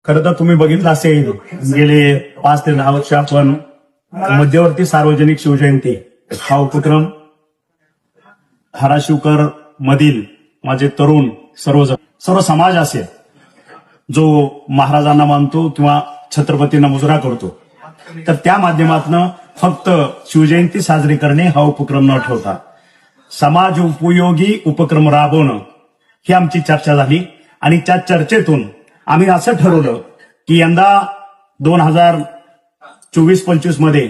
खरं तर तुम्ही बघितलं असेल गेले 5 ते 10 वर्ष आपण मध्यवर्ती सार्वजनिक शिवजयंती हा उपक्रम धाराशिवकर मधील माझे तरुण सर्व समाज असेल जो महाराजांना मानतो किंवा छत्रपतींना मुजरा करतो, तर त्या माध्यमातून फक्त शिवजयंती साजरी करणे हा उपक्रम न ठेवता समाज उपयोगी उपक्रम राबवणं ही आमची चर्चा झाली आणि त्या चर्चेतून आम्ही असं ठरवलं की यंदा 2024-25 मध्ये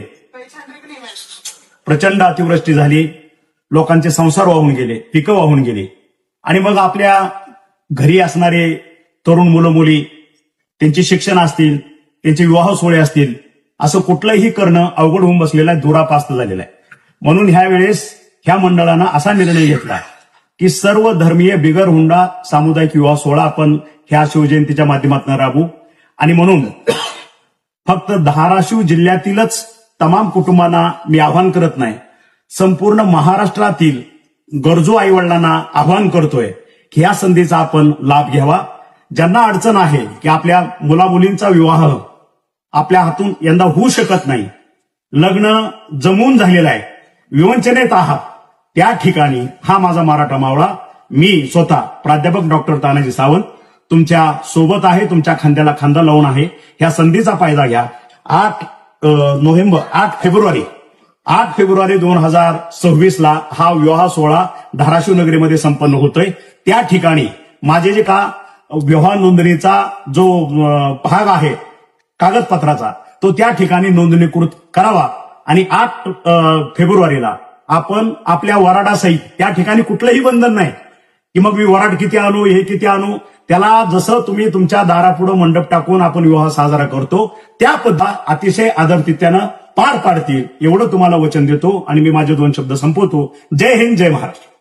प्रचंड अतिवृष्टी झाली, लोकांचे संसार वाहून गेले, पिकं वाहून गेली आणि मग आपल्या घरी असणारे तरुण मुलं मुली त्यांची शिक्षण असतील, त्यांचे विवाह सोहळे असतील, असं कुठलंही करणं अवघड होऊन बसलेलं आहे, दुरापास्त झालेलं आहे. म्हणून ह्या वेळेस ह्या मंडळानं असा निर्णय घेतला की सर्व धर्मीय बिगर हुंडा सामुदायिक विवाह सोहळा आपण ह्या शिवजयंतीच्या माध्यमातून राबवू. आणि म्हणून फक्त धाराशिव जिल्ह्यातीलच तमाम कुटुंबांना मी आवाहन करत नाही, संपूर्ण महाराष्ट्रातील गरजू आईवडिलांना आवाहन करतोय की ह्या संधीचा आपण लाभ घ्यावा. ज्यांना अडचण आहे की आपल्या मुलामुलींचा विवाह आपल्या हातून यंदा होऊ शकत नाही, लग्न जमून झालेलं आहे, विवंचनेत आहात, त्या ठिकाणी हा माझा मराठा मावळा मी स्वतः प्राध्यापक डॉक्टर तानाजी सावंत तुमच्या सोबत आहे, तुमच्या खांद्याला खांदा लावून आहे. ह्या संधीचा फायदा घ्या. 8 फेब्रुवारी 2026 ला हा विवाह सोहळा धाराशिव नगरीमध्ये संपन्न होतोय. त्या ठिकाणी माझे जे का विवाह नोंदणीचा जो भाग आहे कागदपत्राचा तो त्या ठिकाणी नोंदणीकृत करावा आणि 8 फेब्रुवारीला आपण आपल्या वराडासहित, त्या ठिकाणी कुठलंही बंधन नाही की मग मी वराड किती आणू, हे किती आणू, त्याला जसं तुम्ही तुमच्या दारापुढं मंडप टाकून आपण विवाह साजरा करतो त्या पद्धत अतिशय आदरातिथ्यानं पार पाडतील एवढं तुम्हाला वचन देतो आणि मी माझे 2 शब्द संपवतो. जय हिंद, जय महाराष्ट्र.